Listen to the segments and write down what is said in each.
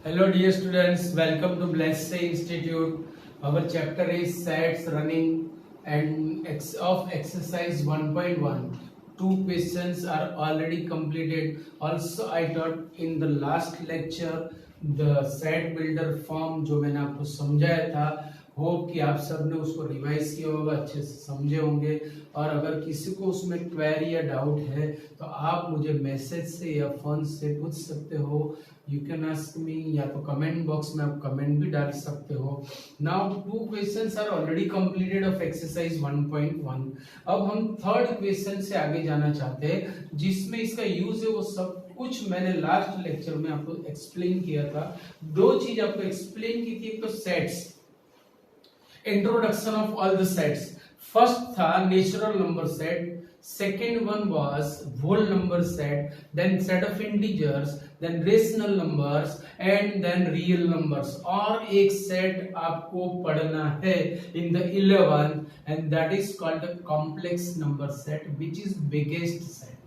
Hello dear students, welcome to Blessed Institute. Our chapter is sets running and of exercise 1.1. Two questions are already completed. Also I taught in the last lecture the set builder form जो मैंने आपको समझाया था. Hope कि आप सबने उसको revise किया होगा, अच्छे से समझे होंगे. और अगर किसी को उसमें क्वेरी या डाउट है तो आप मुझे मैसेज से या फोन से पूछ सकते हो. यू कैन आस्क मी, या तो कमेंट बॉक्स में आप कमेंट भी डाल सकते हो. Now two questions are already completed of exercise 1.1. अब हम थर्ड क्वेश्चन से आगे जाना चाहते हैं जिसमें इसका यूज है वो सब कुछ मैंने लास्ट लेक्चर में आपको एक्सप्लेन किया था. दो चीज आपको एक्सप्लेन की थी, एक तो sets, introduction of all the sets. First था natural number set, second one was whole number set, then set of integers, then rational numbers and then real numbers. और एक सेट आपको पढ़ना है in the 11th and that is called the complex number set which is biggest set.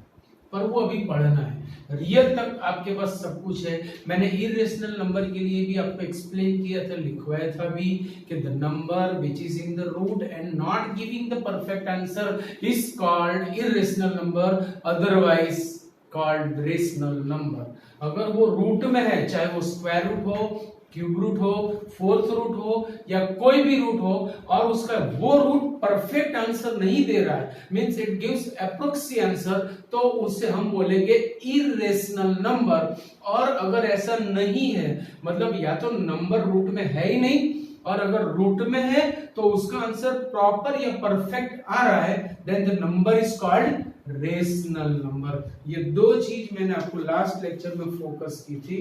पर वो अभी पढ़ना है. रियल तक आपके पास सब कुछ है. मैंने इरेशनल नंबर के लिए भी आपको एक्सप्लेन किया था, लिखवाया था भी कि the number which is in the root and not giving the perfect answer is called irrational number, otherwise called rational number. अगर वो रूट में है, चाहे वो स्क्वायर रूट हो, क्यूब रूट हो, फोर्थ रूट हो या कोई भी रूट हो, और उसका वो रूट परफेक्ट आंसर नहीं दे रहा है, मींस इट गिव्स अप्रोक्सी आंसर, तो उसे हम बोलेंगे इरेशनल नंबर. और अगर ऐसा नहीं है, मतलब या तो नंबर रूट में है ही नहीं, और अगर रूट में है तो उसका आंसर प्रॉपर या परफेक्ट आ रहा है, then the number is called rational number. ये दो चीज मैंने आपको लास्ट लेक्चर में फोकस की थी,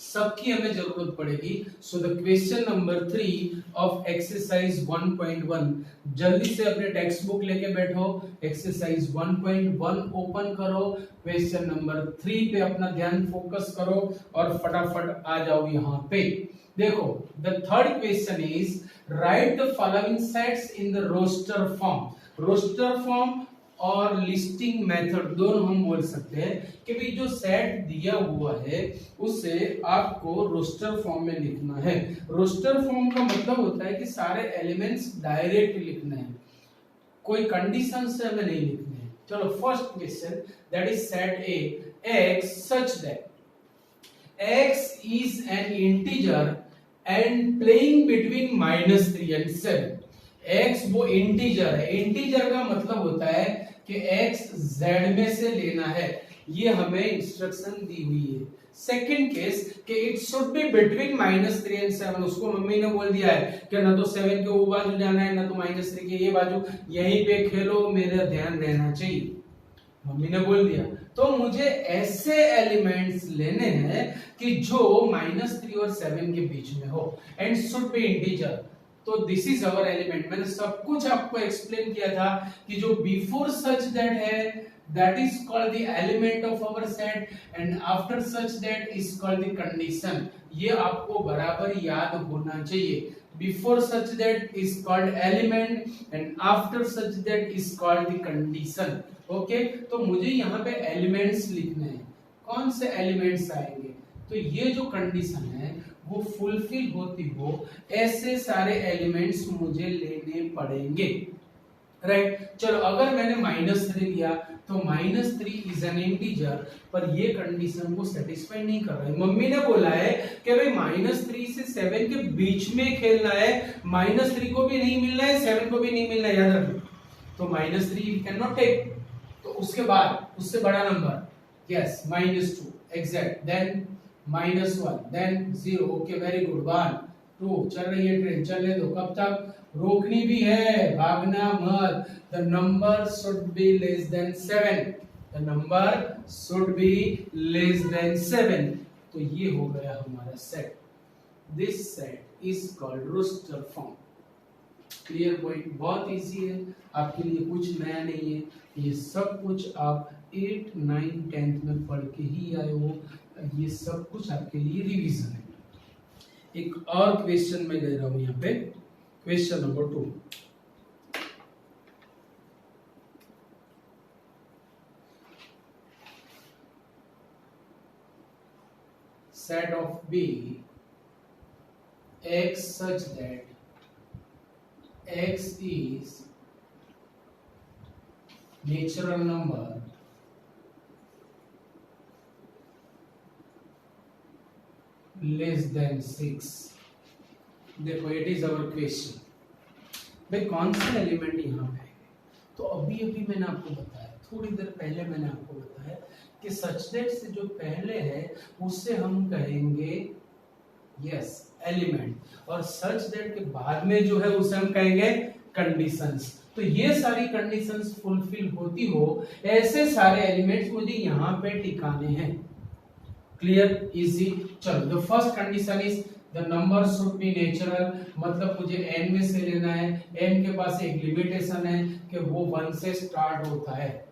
सबकी हमें जरूरत पड़ेगी. So the question number 3 of exercise 1.1. जल्दी से अपने टेक्स्ट बुक लेके बैठो, एक्सरसाइज 1.1 ओपन करो, क्वेश्चन नंबर 3 पे अपना ध्यान फोकस करो और फटाफट आ जाओ यहाँ पे. देखो, the third question is write the following sets in the roster form. Roster form और लिस्टिंग मेथड दोनों हम बोल सकते हैं कि भाई जो सेट दिया हुआ है उसे आपको रोस्टर फॉर्म में लिखना है. रोस्टर फॉर्म का मतलब होता है कि सारे एलिमेंट्स डायरेक्ट लिखने हैं, कोई कंडीशन से हमें नहीं लिखने हैं. चलो, first question that is set A x such that x is an integer and playing between -3 and 7. x वो इंटीजर है. इंटीजर का मतलब होता है कि x z में से लेना है, ये हमें इंस्ट्रक्शन दी हुई है. सेकंड केस कि it should be between -3 and 7. उसको मम्मी ने बोल दिया है कि ना तो 7 के वो बाजू जाना है ना तो -3 के ये बाजू, यहीं पे खेलो, मेरा ध्यान रहना चाहिए, मम्मी ने बोल दिया. तो मुझे ऐसे एलिमेंट्स लेने हैं कि जो -3 और 7 के बीच में हो एंड शुड बी इंटीजर. तो दिस इज अवर एलिमेंट. मैंने सब कुछ आपको एक्सप्लेन किया था कि जो बिफोर सच दैट है that is called the element of our set and after such that is called the condition. ये आपको बराबर याद होना चाहिए. Before such that is called element and after such that is called the condition. Okay, तो मुझे यहाँ पे एलिमेंट्स लिखने हैं. कौन से एलिमेंट्स आएंगे? तो ये जो कंडीशन है वो फुलफिल होती हो ऐसे सारे एलिमेंट्स मुझे लेने पड़ेंगे. राइट. चलो, अगर मैंने -3 लिया तो -3 इज एन इंटीजर, पर ये कंडीशन को सेटिस्फाई नहीं कर रहा है. मम्मी ने बोला है कि भाई -3 से 7 के बीच में खेलना है, -3 को भी नहीं मिलना है, 7 को भी नहीं मिलना है, याद रखो. तो -3 कैन नॉट टेक. तो उसके बाद उससे बड़ा number, yes, -2 exact, then -1, then 0. Okay, very good. 1 2 चल रही है ट्रेन, चलने दो. कब तक? रोकनी भी है, भागना मत. The number should be less than 7. The number should be less than 7. तो ये हो गया हमारा set. This set is called roster form. Clear point. बहुत इजी है, आपके लिए कुछ नया नहीं है. ये सब कुछ आप 8 9 10th में पढ़ के ही आए हो. ये सब कुछ आपके लिए रिवीजन है. एक और क्वेश्चन में दे रहा हूं यहाँ पे, question number 2. set of B x such that x is natural number less than 6। देखो इट इज अवर क्वेश्चन। भाई कौन से एलिमेंट यहाँ पे है? तो अभी अभी मैंने आपको बताया, थोड़ी देर पहले मैंने आपको बताया कि सच दैट से जो पहले है उससे हम कहेंगे यस एलिमेंट, और सच दैट के बाद में जो है उसे हम कहेंगे कंडीशंस। तो ये सारी कंडीशंस फुलफिल होती हो ऐसे सारे एलिमेंट्स मुझे यहाँ पे टिकाने हैं। Clear, easy. चलो the first condition is the number should be natural, मतलब मुझे n में से लेना है। n के पास एक लिमिटेशन है कि वो 1 से स्टार्ट होता है,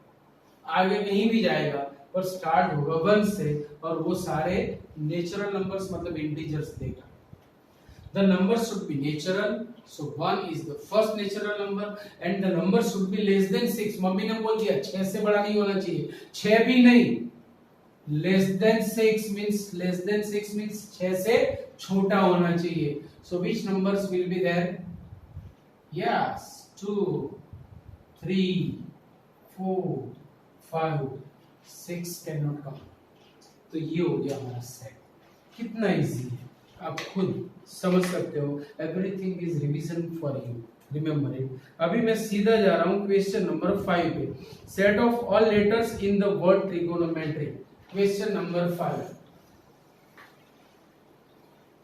आगे कहीं भी जाएगा पर स्टार्ट होगा 1 से, और वो सारे नेचुरल नंबर्स मतलब इंटीजर्स देगा। The number should be natural, so 1 is the first natural number and the number should be less than 6। Mummy ने बोल दिया 6 से बड़ा नहीं होना चाहिए, 6 भी नहीं, less than 6 means 6 से छोटा होना चाहिए। So which numbers will be there? Yes, 2, 3, 4, 5, 6 cannot come। तो ये हो गया हमारा सेट। कितना इजी है, आप खुद समझ सकते हो। Everything is revision for you, remember it. अभी मैं सीधा जा रहा हूं क्वेश्चन नंबर 5 पे। Set of all letters in the word trigonometry, question number 5।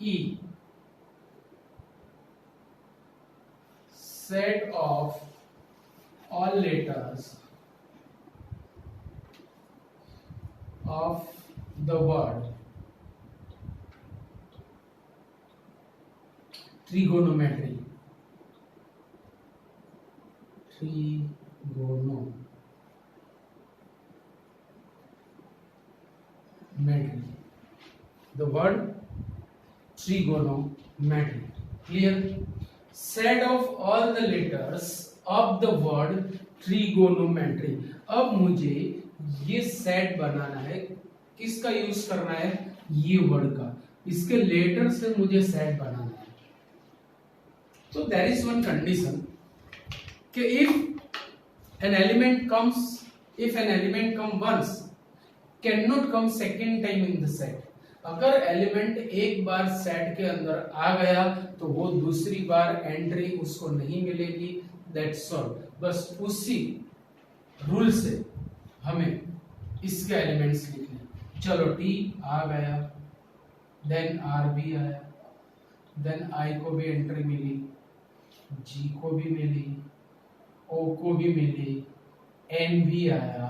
E set of all letters of the word trigonometry, the word trigonometry। clear, set of all the letters of the word trigonometry। अब मुझे ये set बनाना है, किसका use करना है? ये word का, इसके लेटर से मुझे सेट बनाना है। So there is one condition कि if an element comes once, cannot come second time in the set। अगर एलिमेंट एक बार सेट के अंदर आ गया तो वो दूसरी बार एंट्री उसको नहीं मिलेगी। दैट्स ऑल, बस उसी रूल से हमें इसके एलिमेंट्स लिखने। चलो टी आ गया, देन आर भी आया, देन आई को भी एंट्री मिली, जी को भी मिली, ओ को भी मिली, एन भी आया,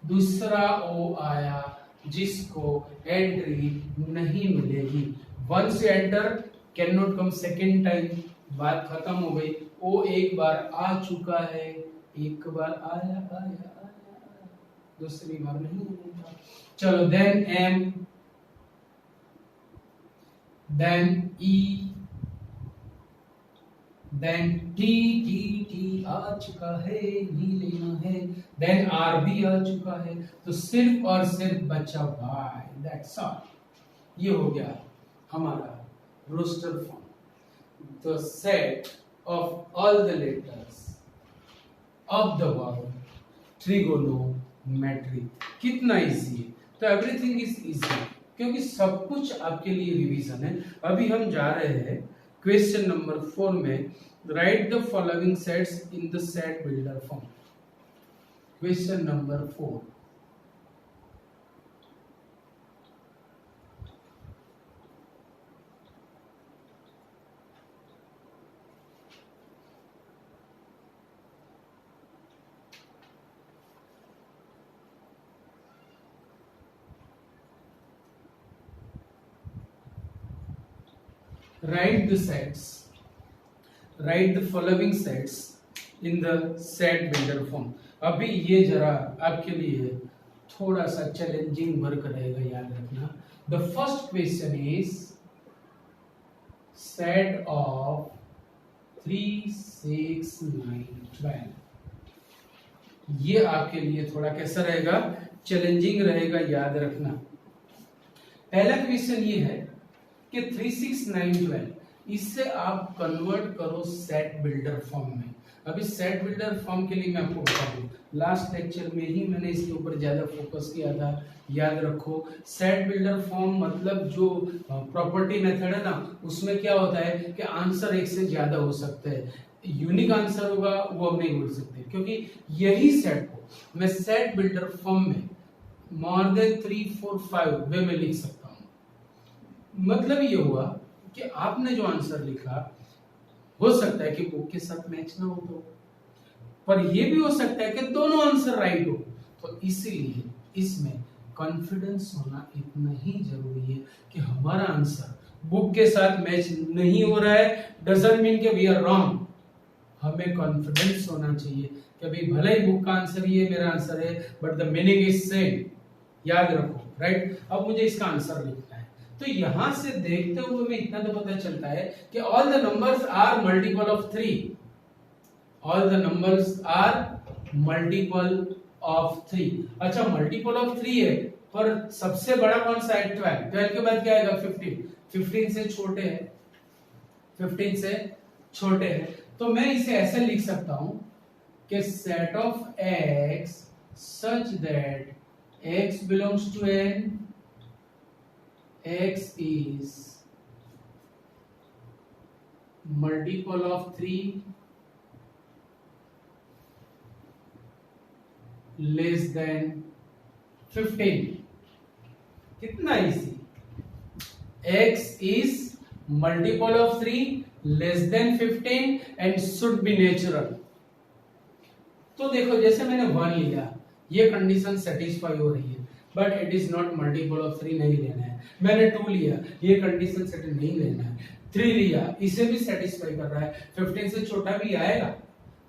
दूसरा ओ आया जिसको एंट्री नहीं मिलेगी। Once enter can not come second time, बात खत्म हो गई। ओ एक बार आ चुका है, एक बार आया आया आया, दूसरी बार नहीं आएगा। चलो देन एम, देन ई, देन टी आ चुका है, नहीं लेना है, देन आर भी आ चुका है, तो सिर्फ और सिर्फ बचा वाई। That's all. ये हो गया हमारा roster form, the set of all the letters of the word trigonometry. कितना इजी है, तो एवरीथिंग इज इजी क्योंकि सब कुछ आपके लिए रिवीजन है। अभी हम जा रहे हैं क्वेश्चन नंबर 4 में। Right the following sets in the set builder form. Question number 4। write the following sets in the set builder form। अभी ये जरा आपके लिए थोड़ा सा चैलेंजिंग वर्क रहेगा, याद रखना। The first question is set of 3, 6, 9, 12। ये आपके लिए थोड़ा कैसा रहेगा? चैलेंजिंग रहेगा, याद रखना। पहला क्वेश्चन ये है कि 3 6 9 12 इससे आप कन्वर्ट करो सेट बिल्डर फॉर्म में। अभी सेट बिल्डर फॉर्म के लिए मैं आपको बता दूं, लास्ट लेक्चर में ही मैंने इसके ऊपर ज्यादा फोकस किया था। याद रखो, सेट बिल्डर फॉर्म मतलब जो प्रॉपर्टी मेथड है ना, उसमें क्या होता है कि आंसर एक से ज्यादा हो सकते हैं, यूनिक आंसर होगा वो हम नहीं बोल सकते, क्योंकि यही सेट को मैं सेट बिल्डर फॉर्म में मोर देन 3 4 5 वे में लिख सकता हूं। मतलब ये हुआ कि आपने जो आंसर लिखा हो सकता है कि बुक के साथ मैच ना हो, तो पर ये भी हो सकता है कि दोनों आंसर राइट हो। तो इसीलिए इसमें कॉन्फिडेंस होना इतना ही जरूरी है कि हमारा आंसर बुक के साथ मैच नहीं हो रहा है, डजंट मीन कि वी आर रॉन्ग। हमें कॉन्फिडेंस होना चाहिए कि भाई भले ही बुक का आंसर ये मेरा आंसर है, but the meaning is same. याद रखो, राइट। अब मुझे इसका आंसर लिखना है, तो यहां से देखते हुए मैं इतना तो पता चलता है कि all the numbers are multiple of 3। All the numbers are multiple of 3। अच्छा, मल्टीपल ऑफ 3 है, पर सबसे बड़ा कौन सा है? 12। 12 के बाद क्या आएगा? 15। 15 से छोटे है, 15 से छोटे है, तो मैं इसे ऐसे लिख सकता हूं कि set of x such that x belongs to n, x is multiple of 3 less than 15। कितना easy. x is multiple of 3 less than 15 and should be natural। तो देखो, जैसे मैंने 1 लिया, ये कंडीशन सेटिस्फाई हो रही है, but it is not multiple of 3, नहीं लेना है। मैंने 2 लिया, ये कंडीशन सेटिस्फाई नहीं लेना है। 3 लिया, इसे भी सेटिस्फाई कर रहा है, 15 से छोटा भी आएगा।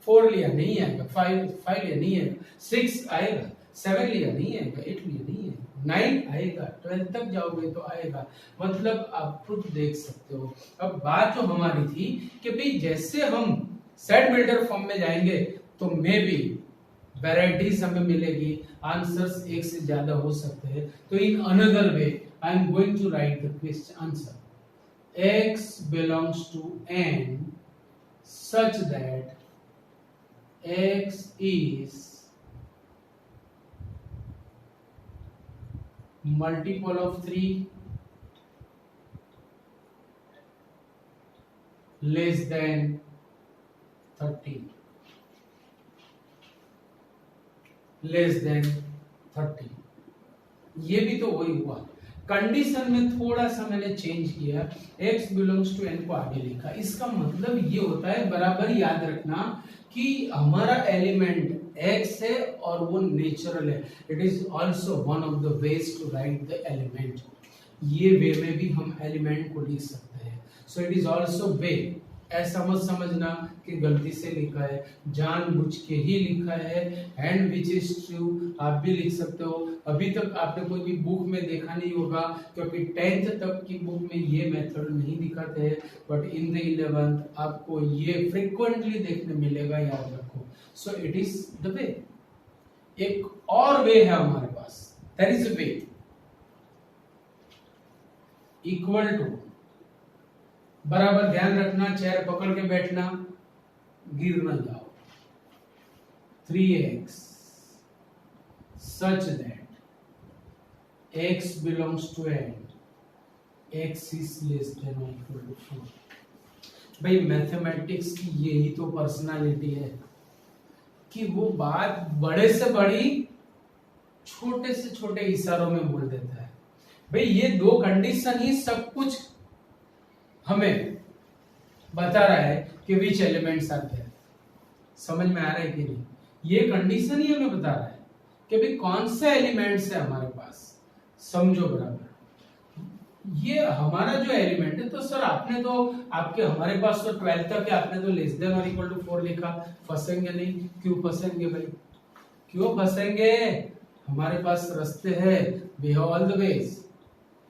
4 लिया, नहीं आएगा। 5 लिया, नहीं आएगा। 6 आएगा। 7 लिया, नहीं आएगा। 8 लिया, नहीं आएगा। 9 आएगा। 12 तक जाओगे तो आएगा। मतलब आप खुद देख सकते हो। अब बात जो हमारी थी कि भाई जैसे हम सेट बिल्डर फॉर्म में जाएंगे तो मे बी वैरायटीज हमें मिलेगी, आंसर्स एक से ज्यादा हो सकते हैं। तो in another way I am going to write the question answer. x belongs to n such that x is multiple of 3 less than 13। Less than 30। ये भी तो वही हुआ, कंडीशन में थोड़ा सा मैंने चेंज किया, x बिलोंग्स टू n को आगे लिखा। इसका मतलब ये होता है, बराबर याद रखना कि हमारा एलिमेंट x है और वो नेचुरल है। It is also one of the ways to write the element. ये वे में भी हम एलिमेंट को लिख सकते हैं। सो इट इज आल्सो वे। ऐसा मत समझना कि गलती से लिखा है, जानबूझ के ही लिखा है। एंड विच इज ट्रू आप भी लिख सकते हो। अभी तक आपने कोई भी बुक में देखा नहीं होगा, क्योंकि 10th तक की बुक में ये मेथड नहीं दिखाते हैं, बट इन द 11th आपको ये फ्रीक्वेंटली देखने मिलेगा। याद रखो। So it is the way. एक और वे है हमारे पास, that is a way equal to, बराबर ध्यान रखना, चेयर पकड़ के बैठना, गिर ना जाओ। 3x such that x belongs to n, x is less than or equal to 4। भाई मैथमेटिक्स की यही तो पर्सनालिटी है कि वो बात बड़े से बड़ी छोटे से छोटे इशारों में बोल देता है। भाई ये दो कंडीशन ही सब कुछ हमें बता रहा है कि विच एलिमेंट्स आर देयर। समझ में आ रहा है कि नहीं? ये कंडीशन ही हमें बता रहा है कि भाई कौन से एलिमेंट्स है हमारे पास। समझो बराबर। ये हमारा जो एलिमेंट है, तो सर आपने तो आपके हमारे पास तो 12 तक है, आपने तो लेस देन और इक्वल टू 4 लिखा। फंसेंगे नहीं? क्यों फंसेंगे भाई? क्यों फंसेंगे? हमारे पास रास्ते हैं, we have all the ways.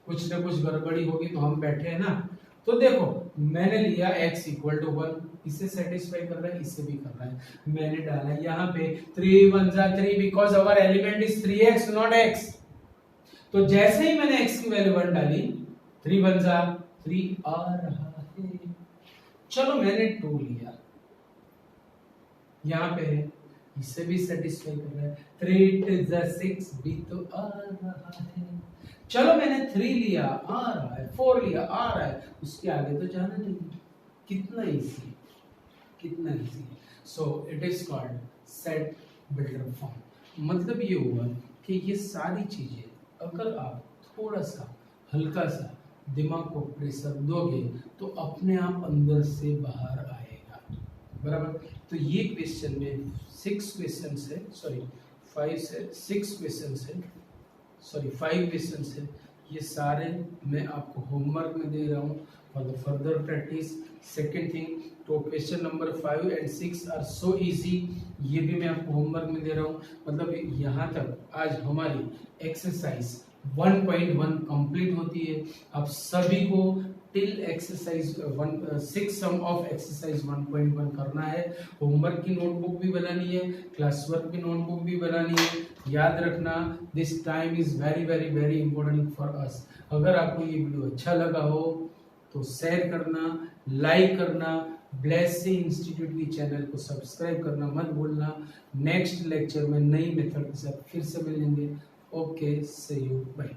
कुछ ना कुछ गड़बड़ी होगी तो हम बैठे हैं ना। तो देखो, मैंने लिया x इक्वल टू 1, इसे सेटिस्फाई कर रहा है, इससे भी कर रहा है। मैंने डाला यहाँ पे 3 1 3 because our element is 3x not x। तो जैसे ही मैंने x की वैल्यू 1 डाली 3 1 जा 3 आ रहा है। चलो मैंने 2 लिया, यहाँ पे है, इसे भी सेटिस्फाई कर रहा है। 3 8 जा 6 भी तो आ रहा है। चलो मैंने 3 लिया, आ रहा है, 4 लिया, आ रहा है, उसके आगे तो जाना नहीं। कितना इजी, कितना easy. So it is called set builder form. मतलब ये हुआ कि ये सारी चीजें अगर आप थोड़ा सा हल्का सा दिमाग को प्रेशर दोगे तो अपने आप अंदर से बाहर आएगा, बराबर। तो ये क्वेश्चन में 6 क्वेश्चन है, सॉरी 5 से 6 क्वेश्चन है, सॉरी 5 क्वेश्चन है। ये सारे मैं आपको होमवर्क में दे रहा हूँ for the further practice. Second thing, तो question number 5 and 6 are so easy, ये भी मैं आपको होमवर्क में दे रहा हूँ। मतलब यहाँ तक आज हमारी एक्सरसाइज 1.1 कंप्लीट होती है। आप सभी को till exercise 6 some of exercise 1.1 करना है। होमवर्क की नोटबुक भी बनानी है, क्लास वर्क की नोटबुक भी बनानी है। याद रखना, this time is very very very important for us. अगर आपको ये वीडियो अच्छा लगा हो तो शेयर करना, लाइक करना, ब्लेसिंग इंस्टीट्यूट की चैनल को सब्सक्राइब करना मत भूलना। नेक्स्ट लेक्चर में नई मेथड के साथ फिर से मिलेंगे। Okay, see you, bye.